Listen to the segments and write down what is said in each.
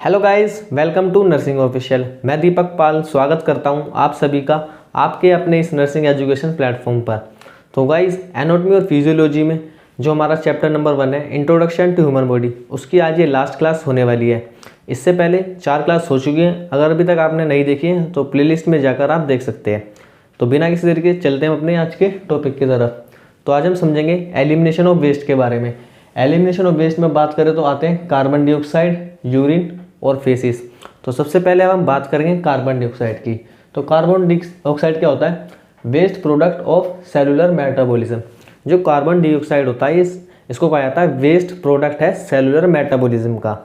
Hello guys, welcome to nursing official. मैं दीपक पाल स्वागत करता हूं आप सभी का आपके अपने इस नर्सिंग एजुकेशन प्लेटफॉर्म पर। तो गाइस, एनाटॉमी और फिजियोलॉजी में जो हमारा चैप्टर नंबर 1 है, इंट्रोडक्शन टू ह्यूमन बॉडी, उसकी आज ये लास्ट क्लास होने वाली है। इससे पहले 4 क्लास हो चुकी हैं। अगर अभी तक आपने नहीं देखी है तो प्लेलिस्ट में जाकर आप देख सकते हैं। तो बिना किसी देर के चलते हैं अपने आज के टॉपिक की तरफ। तो आज हम समझेंगे एलिमिनेशन ऑफ वेस्ट के बारे में। एलिमिनेशन ऑफ वेस्ट में बात करें तो आते हैं कार्बन डाइऑक्साइड, यूरिन और फेसिस। तो सबसे पहले हम बात करेंगे कार्बन डाइऑक्साइड की। तो कार्बन डाइऑक्साइड क्या होता है? Waste product of cellular metabolism. जो कार्बन डाइऑक्साइड होता है इसको कहा जाता है वेस्ट प्रोडक्ट है सेलुलर मेटाबॉलिज्म का।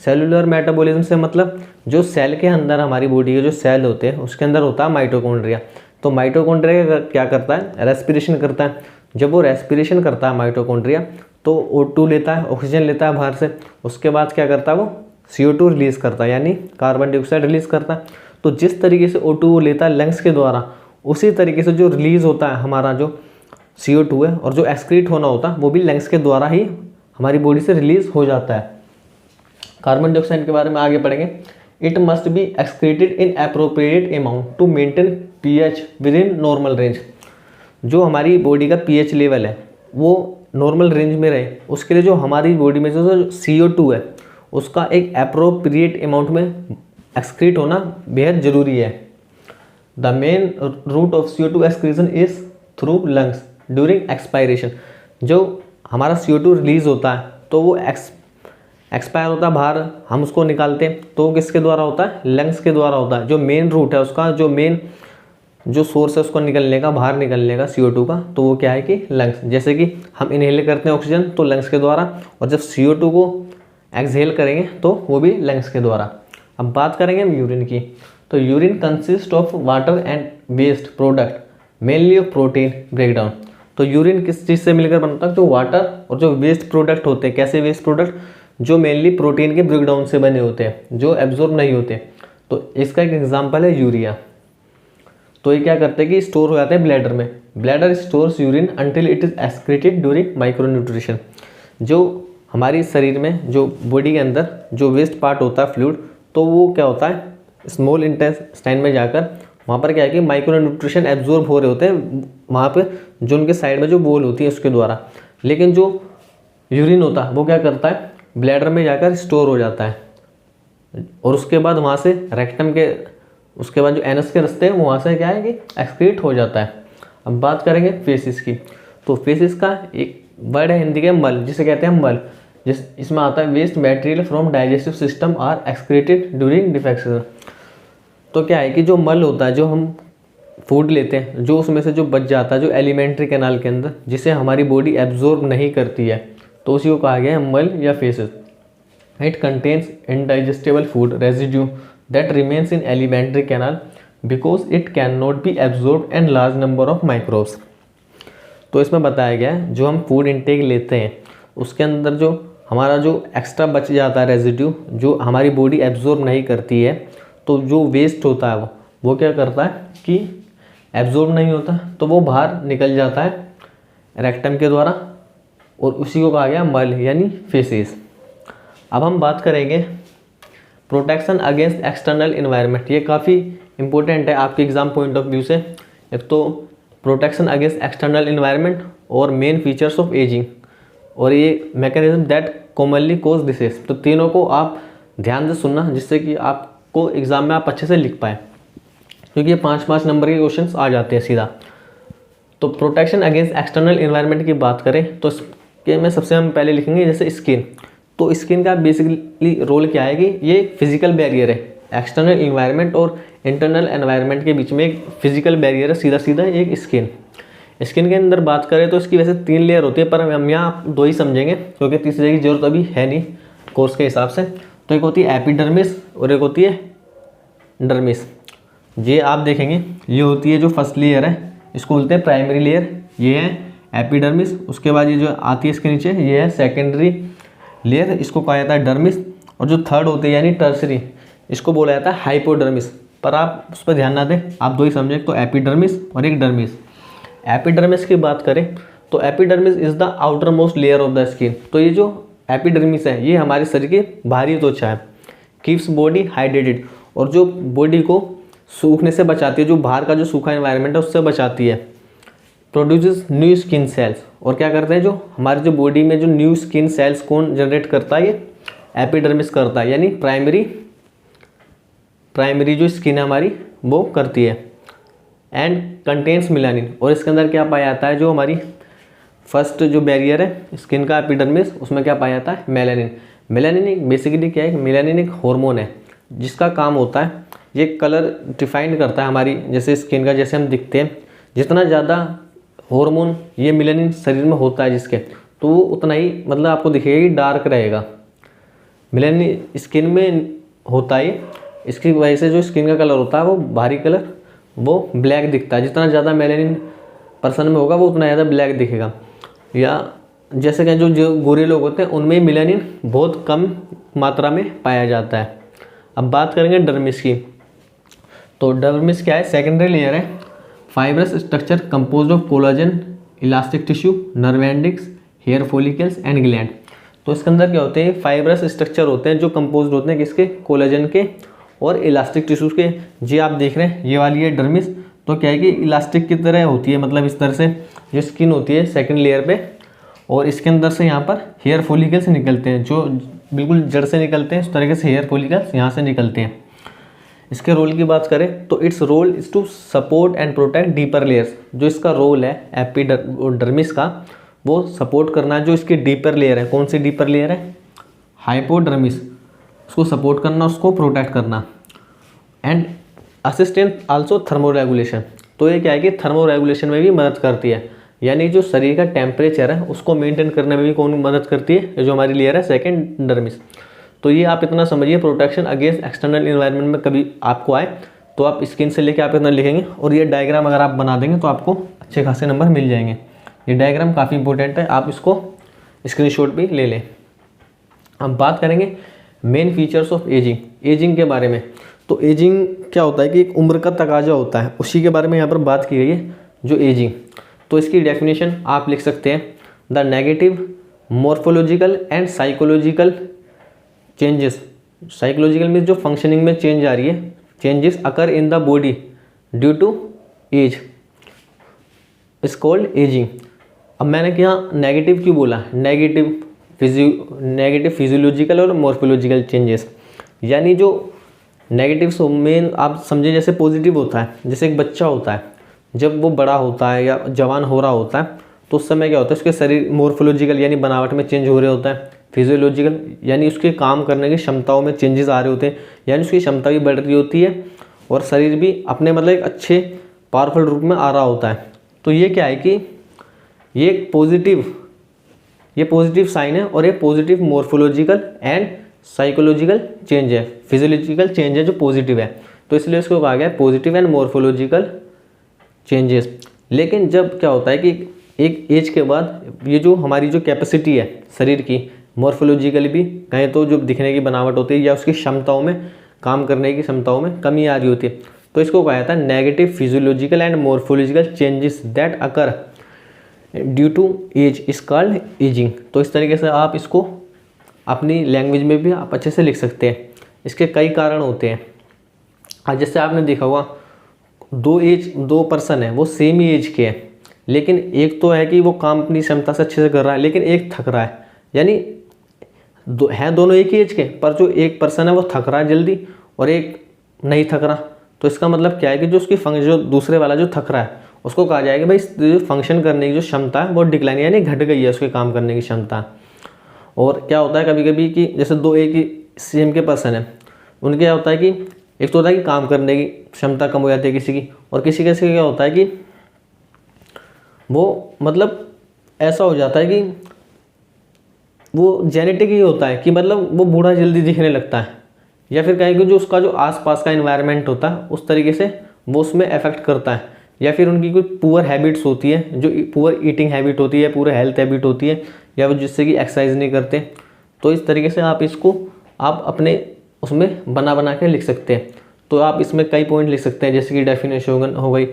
सेलुलर मेटाबॉलिज्म से मतलब जो सेल के अंदर, हमारी बॉडी के जो सेल होते हैं उसके अंदर होता है माइटोकॉन्ड्रिया। तो माइटोकॉन्ड्रिया क्या करता है? रेस्पिरेशन करता है। जब वो रेस्पिरेशन करता है माइटोकॉन्ड्रिया तो O2 लेता है, ऑक्सीजन लेता है बाहर से। उसके बाद क्या करता है? वो CO2 रिलीज़ करता है, यानी कार्बन डाइऑक्साइड रिलीज़ करता है। तो जिस तरीके से O2 वो लेता है लंग्स के द्वारा, उसी तरीके से जो रिलीज़ होता है हमारा जो CO2 है और जो एक्सक्रीट होना होता है वो भी लंग्स के द्वारा ही हमारी बॉडी से रिलीज़ हो जाता है। कार्बन डाइऑक्साइड के बारे में आगे पढ़ेंगे। It must be excreted in appropriate amount to maintain pH within normal range. जो हमारी बॉडी का pH लेवल है वो नॉर्मल रेंज में रहे, उसके लिए जो हमारी बॉडी में जो CO2 है उसका एक अप्रोप्रिएट अमाउंट में एक्सक्रीट होना बेहद ज़रूरी है। The main route of CO2 excretion is through lungs during expiration. जो हमारा CO2 रिलीज होता है तो वो एक्सपायर होता है बाहर, हम उसको निकालते हैं, तो किसके द्वारा होता है? लंग्स के द्वारा होता है। जो मेन रूट है उसका, जो मेन जो सोर्स है उसको निकलने का, बाहर निकलने का CO2 का, तो वो क्या है कि लंग्स। जैसे कि हम इनहेल करते हैं ऑक्सीजन तो लंग्स के द्वारा, और जब CO2 को एक्सहेल करेंगे तो वो भी लंग्स के द्वारा। अब बात करेंगे हम यूरिन की। तो urine consist of water and waste product mainly of protein breakdown. तो यूरिन किस चीज़ से मिलकर बनता है? जो वाटर और जो वेस्ट प्रोडक्ट होते हैं। कैसे वेस्ट प्रोडक्ट? जो मेनली प्रोटीन के ब्रेकडाउन से बने होते हैं, जो एब्जॉर्ब नहीं होते। तो इसका एक एग्जाम्पल है यूरिया। तो ये क्या करते हैं कि स्टोर हो जाते हैं ब्लैडर में। Bladder stores urine until it is excreted during micronutrition. जो हमारी शरीर में, जो बॉडी के अंदर जो वेस्ट पार्ट होता है फ्लूइड, तो वो क्या होता है? स्मॉल इंटेस्टाइन में जाकर वहाँ पर क्या है कि माइक्रो न्यूट्रिशन एब्जॉर्ब हो रहे होते हैं वहाँ पे, जो उनके साइड में जो बोल होती है उसके द्वारा। लेकिन जो यूरिन होता है वो क्या करता है? ब्लैडर में जाकर स्टोर हो जाता है, और उसके बाद वहाँ से रेक्टम के, उसके बाद जो एनस के रास्ते हैं वहाँ से क्या है कि एक्सक्रीट हो जाता है। अब बात करेंगे फेसिस की। तो फेसिस का एक वर्ड है हिंदी के मल, जिसे कहते हैं मल। इसमें आता है waste material from digestive system are excreted during defecation. तो क्या है कि जो मल होता है, जो हम फूड लेते हैं, जो उसमें से जो बच जाता है जो एलिमेंट्री कैनाल के अंदर, जिसे हमारी बॉडी एब्जॉर्ब नहीं करती है, तो उसी को कहा गया है मल या faces. It contains indigestible food residue that remains in alimentary canal because it can not be absorb and large number of microbes. तो इसमें बताया गया है जो हम फूड इनटेक लेते हैं उसके अंदर जो हमारा जो एक्स्ट्रा बच जाता है रेजिड्यू, जो हमारी बॉडी एब्जॉर्ब नहीं करती है, तो जो वेस्ट होता है वो क्या करता है कि एब्जॉर्ब नहीं होता, तो वो बाहर निकल जाता है रेक्टम के द्वारा, और उसी को कहा गया मल यानी फेसिस। अब हम बात करेंगे प्रोटेक्शन अगेंस्ट एक्सटर्नल इन्वायरमेंट। ये काफ़ी इंपॉर्टेंट है आपके एग्जाम पॉइंट ऑफ व्यू से। एक तो प्रोटेक्शन अगेंस्ट एक्सटर्नल इन्वायरमेंट और मेन फीचर्स ऑफ एजिंग, और ये mechanism that commonly cause disease. तो तीनों को आप ध्यान से सुनना, जिससे कि आपको एग्जाम में आप अच्छे से लिख पाएँ, क्योंकि ये 5-5 नंबर के क्वेश्चंस आ जाते हैं सीधा। तो प्रोटेक्शन अगेंस्ट एक्सटर्नल इन्वायरमेंट की बात करें तो इसके में सबसे हम पहले लिखेंगे जैसे स्किन। तो स्किन का बेसिकली रोल क्या है कि ये फिजिकल बैरियर है। एक्सटर्नल इन्वायरमेंट और इंटरनल एनवायरनमेंट के बीच में एक फिजिकल बैरियर है, सीधा सीधा एक स्किन। स्किन के अंदर बात करें तो इसकी वैसे 3 लेयर होती है, पर हम यहाँ 2 ही समझेंगे क्योंकि तीसरे की जरूरत अभी है नहीं कोर्स के हिसाब से। तो एक होती है एपिडर्मिस और एक होती है डर्मिस। ये आप देखेंगे, ये होती है जो फर्स्ट लेयर है, इसको बोलते हैं प्राइमरी लेयर, ये है एपिडर्मिस। उसके बाद ये जो आती है इसके नीचे, ये है सेकेंडरी लेयर, इसको कहा जाता है डर्मिस। और जो थर्ड होती है यानी टर्सरी, इसको बोला जाता है हाइपोडर्मिस। पर आप उस पर ध्यान ना दें, आप 2 ही समझे, तो एपिडर्मिस और एक डर्मिस। एपिडर्मिस की बात करें तो epidermis is the outer most layer of the skin. तो ये जो एपिडर्मिस है ये हमारे शरीर की बाहरी त्वचा है। कीप्स बॉडी हाइड्रेटेड, और जो बॉडी को सूखने से बचाती है, जो बाहर का जो सूखा एनवायरनमेंट है उससे बचाती है। प्रोड्यूसेस न्यू स्किन सेल्स, और क्या करते हैं, जो हमारी जो बॉडी में जो न्यू स्किन सेल्स कौन जनरेट करता है, ये एपिडर्मिस करता है, यानी प्राइमरी जो स्किन है हमारी वो करती है। एंड कंटेन्स मिलानिन, और इसके अंदर क्या पाया जाता है, जो हमारी फर्स्ट जो बैरियर है स्किन का एपिडर्मिस, उसमें क्या पाया जाता है, मेलानिन। मेलानिन एक बेसिकली क्या है, मेलानिन एक हार्मोन है जिसका काम होता है ये कलर डिफाइन करता है हमारी जैसे स्किन का, जैसे हम दिखते हैं। जितना ज़्यादा हार्मोन ये मेलानिन शरीर में होता है जिसके, तो वो उतना ही मतलब आपको दिखेगा कि डार्क रहेगा। मेलानिन स्किन में होता है, इसकी वजह से जो स्किन का कलर होता है वो बाहरी कलर वो ब्लैक दिखता है। जितना ज़्यादा मेलानिन पर्सन में होगा वो उतना ज़्यादा ब्लैक दिखेगा। या जैसे कि जो गोरे लोग होते हैं उनमें मेलानिन बहुत कम मात्रा में पाया जाता है। अब बात करेंगे डर्मिस की, तो डर्मिस क्या है, सेकेंडरी लेयर है, fibrous structure composed of collagen, elastic tissue, nerve endings, hair follicles and gland. तो इसके अंदर क्या होते हैं, फाइब्रस स्ट्रक्चर होते हैं जो कंपोज्ड होते हैं किसके, कोलाजन के और इलास्टिक टिश्यूज के। जी आप देख रहे हैं ये वाली है डर्मिस, तो क्या है कि इलास्टिक की तरह होती है, मतलब इस तरह से जो स्किन होती है सेकंड लेयर पे, और इसके अंदर से यहाँ पर हेयर फॉलिकल्स निकलते हैं जो बिल्कुल जड़ से निकलते हैं, इस तरीके से हेयर फॉलिकल्स यहाँ से निकलते हैं। इसके रोल की बात करें तो it's role is to support and protect deeper layers. जो इसका रोल है एपिडर्मिस का, वो सपोर्ट करना है जो इसकी डीपर लेयर है। कौन सी डीपर लेयर है, हाइपोडर्मिस, उसको सपोर्ट करना, उसको प्रोटेक्ट करना। And assistant also thermo regulation, तो ये क्या है कि थर्मो रेगुलेशन में भी मदद करती है, यानी जो शरीर का टेम्परेचर है उसको मेंटेन करने में भी कौन मदद करती है, ये जो हमारी लेयर है सेकेंड डर्मिस। तो ये आप इतना समझिए, प्रोटेक्शन अगेंस्ट एक्सटर्नल इन्वायरमेंट में कभी आपको आए तो आप स्किन से लेके आप इतना लिखेंगे, और ये डायग्राम अगर आप बना देंगे तो आपको अच्छे खासे नंबर मिल जाएंगे। ये डायग्राम काफ़ी इंपॉर्टेंट है, आप इसको स्क्रीनशॉट भी ले लें। अब बात करेंगे main features of ageing, ageing के बारे में। तो एजिंग क्या होता है कि एक उम्र का तकाजा होता है, उसी के बारे में यहाँ पर बात की गई है जो एजिंग। तो इसकी डेफिनेशन आप लिख सकते हैं, the negative morphological and psychological changes. Psychological means जो फंक्शनिंग में चेंज आ रही है, changes occur in the body due to age is called ageing. अब मैंने क्या नेगेटिव क्यों बोला, नेगेटिव फिजियोलॉजिकल और मॉर्फोलॉजिकल चेंजेस, यानी जो नेगेटिव मेन आप समझे जैसे पॉजिटिव होता है, जैसे एक बच्चा होता है जब वो बड़ा होता है या जवान हो रहा होता है तो उस समय क्या होता है, उसके शरीर मॉर्फोलॉजिकल यानी बनावट में चेंज हो रहे होता है, फिजियोलॉजिकल यानी उसके काम करने की क्षमताओं में चेंजेस आ रहे होते हैं, यानी उसकी क्षमता भी बढ़ रही होती है और शरीर भी अपने मतलब एक अच्छे पावरफुल रूप में आ रहा होता है। तो ये क्या है कि ये पॉजिटिव साइन है, और ये positive morphological and psychological change है, फिजियोलॉजिकल चेंज है जो पॉजिटिव है, तो इसलिए इसको कहा गया है पॉजिटिव एंड मॉर्फोलॉजिकल चेंजेस। लेकिन जब क्या होता है कि एक एज के बाद ये जो हमारी जो कैपेसिटी है शरीर की, मॉर्फोलॉजिकली भी कहें तो जो दिखने की बनावट होती है या उसकी क्षमताओं में, काम करने की क्षमताओं में कमी आ रही होती है, तो इसको कहा जाता है negative physiological and morphological changes that occur due to age is called ageing. तो इस तरीके से आप इसको अपनी लैंग्वेज में भी आप अच्छे से लिख सकते हैं। इसके कई कारण होते हैं। आज जैसे आपने देखा होगा दो पर्सन है, वो सेम ही एज के हैं, लेकिन एक तो है कि वो काम अपनी क्षमता से अच्छे से कर रहा है, लेकिन एक थक रहा है, यानी हैं दोनों एक ही एज के, पर जो एक पर्सन है वो थक रहा है जल्दी और एक नहीं थक रहा। तो इसका मतलब क्या है कि जो उसकी जो दूसरे वाला जो थक रहा है उसको कहा जाएगा भाई जो फंक्शन करने की जो क्षमता है वो डिक्लाइन यानी घट गई है उसके काम करने की क्षमता। और क्या होता है कभी कभी कि जैसे दो एक ही सेम के पर्सन है, उनके क्या होता है कि एक तो होता है कि काम करने की क्षमता कम हो जाती है किसी की, और किसी कैसे क्या होता है कि वो मतलब ऐसा हो जाता है कि वो जेनेटिक ही होता है कि मतलब वो बूढ़ा जल्दी दिखने लगता है, या फिर कहें कि जो उसका जो आसपास का एनवायरनमेंट होता है उस तरीके से वो उसमें अफेक्ट करता है, या फिर उनकी कोई पुअर हैबिट्स होती है, जो पुअर ईटिंग हैबिट होती है, पूरे हेल्थ हैबिट होती है, या वो जिससे कि एक्सरसाइज नहीं करते। तो इस तरीके से आप इसको आप अपने उसमें बना के लिख सकते हैं। तो आप इसमें कई पॉइंट लिख सकते हैं, जैसे कि डेफिनेशन हो गई,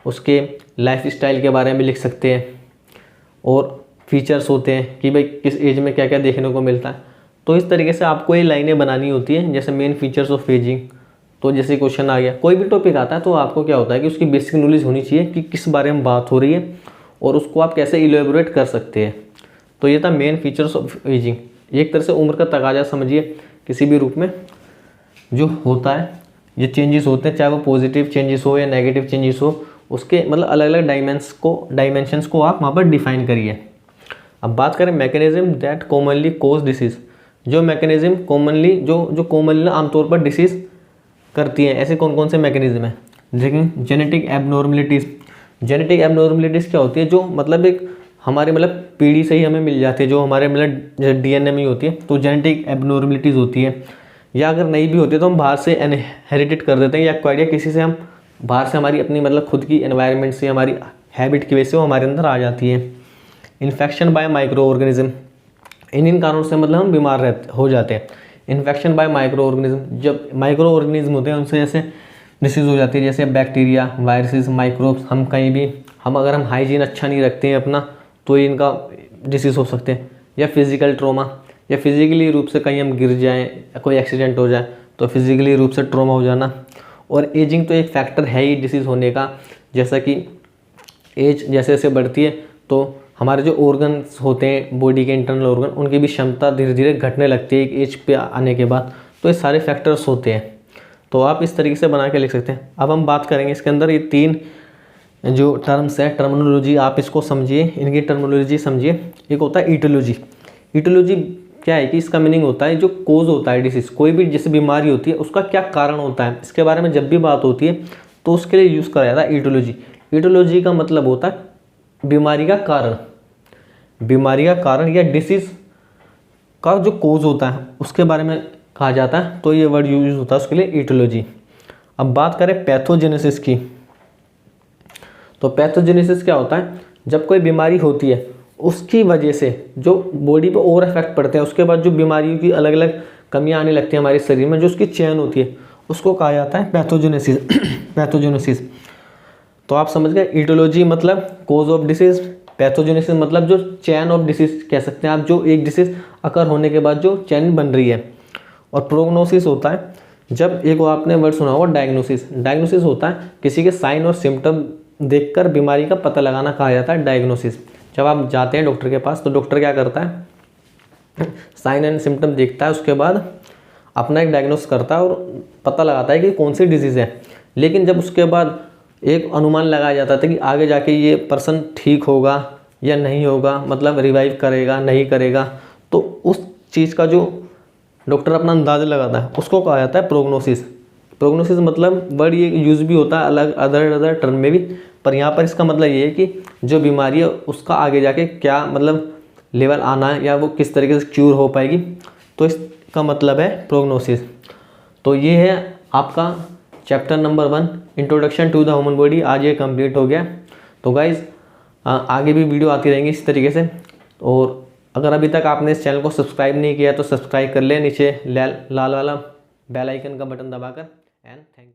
उसके लाइफ स्टाइल के बारे में लिख सकते हैं, और फीचर्स होते हैं कि भाई किस एज में क्या क्या देखने को मिलता है। तो इस तरीके से आपको ये लाइनें बनानी होती है, जैसे मेन फीचर्स ऑफ एजिंग। तो जैसे क्वेश्चन आ गया, कोई भी टॉपिक आता है तो आपको क्या होता है कि उसकी बेसिक नॉलेज होनी चाहिए कि किस बारे में बात हो रही है और उसको आप कैसे इलेबोरेट कर सकते हैं। तो ये था मेन फीचर्स ऑफ एजिंग। एक तरह से उम्र का तकाजा समझिए, किसी भी रूप में जो होता है, ये चेंजेस होते हैं, चाहे वो पॉजिटिव चेंजेस हो या नेगेटिव चेंजेस हो, उसके मतलब अलग अलग डायमेंशंस को आप वहाँ पर डिफाइन करिए। अब बात करें mechanism that commonly cause disease, जो मैकेनिज्म कॉमनली जो कॉमनली आमतौर पर डिसीज़ करती हैं, ऐसे कौन कौन से मैकेनिज्म हैं। लेकिन जेनेटिक एबनॉर्मलिटीज़, जेनेटिक एबनॉर्मलिटीज़ क्या होती है, जो मतलब एक हमारे मतलब पीढ़ी से ही हमें मिल जाती है, जो हमारे मतलब डीएनए में ही होती है, तो जेनेटिक एबनॉर्मलिटीज़ होती है। या अगर नहीं भी होती है तो हम बाहर से इनहेरिटेड कर देते हैं, या एक्वायर्ड या किसी से हम बाहर से हमारी अपनी मतलब खुद की एनवायरनमेंट से, हमारी हैबिट की वजह से वो हमारे अंदर आ जाती है। इन्फेक्शन बाय माइक्रो ऑर्गेनिज्म, इन कारणों से मतलब हम बीमार हो जाते हैं। इन्फेक्शन बाय माइक्रो ऑर्गेनिज्म, जब माइक्रो ऑर्गेनिज्म होते हैं उनसे जैसे डिसीज़ हो जाती है, जैसे बैक्टीरिया, वायरसेस, माइक्रोब्स। हम कहीं भी अगर हम हाइजीन अच्छा नहीं रखते हैं अपना, तो इनका डिसीज़ हो सकते हैं। या फिजिकल ट्रॉमा, या फिजिकली रूप से कहीं हम गिर जाएं या कोई एक्सीडेंट हो जाए तो फिजिकली रूप से ट्रॉमा हो जाना। और एजिंग तो एक फैक्टर है ही डिसीज़ होने का, जैसा कि एज जैसे जैसे बढ़ती है तो हमारे जो ऑर्गन्स होते हैं बॉडी के इंटरनल ऑर्गन, उनकी भी क्षमता धीरे धीरे घटने लगती है एक एज पे आने के बाद। तो ये सारे फैक्टर्स होते हैं, तो आप इस तरीके से बना के लिख सकते हैं। अब हम बात करेंगे इसके अंदर ये 3 जो टर्म्स है, टर्मिनोलॉजी आप इसको समझिए, इनकी टर्मिनोलॉजी समझिए। एक होता है ईटियोलॉजी। ईटियोलॉजी क्या है कि इसका मीनिंग होता है जो कोज होता है डिसीज़, कोई भी जैसे बीमारी होती है उसका क्या कारण होता है, इसके बारे में जब भी बात होती है तो उसके लिए यूज़ करा जाता है ईटियोलॉजी। ईटियोलॉजी का मतलब होता है बीमारी का कारण, बीमारी का कारण या डिसीज़ का जो कोज होता है उसके बारे में कहा जाता है, तो ये वर्ड यूज होता है उसके लिए ईटियोलॉजी। अब बात करें पैथोजेनेसिस की, तो पैथोजेनेसिस क्या होता है, जब कोई बीमारी होती है उसकी वजह से जो बॉडी पे और इफेक्ट पड़ते हैं, उसके बाद जो बीमारियों की अलग अलग कमियां आने लगती हैं हमारे शरीर में, जो उसकी चेन होती है उसको कहा जाता है पैथोजेनेसिस। पैथोजेनेसिस तो आप समझ गए, ईटियोलॉजी मतलब कोज ऑफ डिसीज, पैथोजेनेसिस मतलब जो चैन ऑफ डिसीज कह सकते हैं आप, जो एक डिसीज अकर होने के बाद जो चैन बन रही है। और प्रोग्नोसिस होता है जब एक वो आपने वर्ड सुना होगा डायग्नोसिस, डायग्नोसिस होता है किसी के साइन और सिम्टम देखकर बीमारी का पता लगाना कहा जाता है डायग्नोसिस। जब आप जाते हैं डॉक्टर के पास तो डॉक्टर क्या करता है, साइन एंड सिम्टम देखता है, उसके बाद अपना एक डायग्नोस करता है और पता लगाता है कि कौन सी डिजीज़ है। लेकिन जब उसके बाद एक अनुमान लगाया जाता था कि आगे जाके ये पर्सन ठीक होगा या नहीं होगा, मतलब रिवाइव करेगा नहीं करेगा, तो उस चीज़ का जो डॉक्टर अपना अंदाज़ा लगाता है उसको कहा जाता है प्रोग्नोसिस। प्रोग्नोसिस मतलब वर्ड ये यूज़ भी होता है अलग अदर टर्म में भी, पर यहाँ पर इसका मतलब ये है कि जो बीमारी है उसका आगे जाके क्या मतलब लेवल आना है या वो किस तरीके से क्यूर हो पाएगी, तो इसका मतलब है प्रोग्नोसिस। तो ये है आपका chapter number 1 introduction to the human body, आज ये कंप्लीट हो गया। तो गाइज़ आगे भी वीडियो आती रहेंगी इस तरीके से, और अगर अभी तक आपने इस चैनल को सब्सक्राइब नहीं किया तो सब्सक्राइब कर लें, नीचे लाल वाला बेल आइकन का बटन दबाकर। And thank you.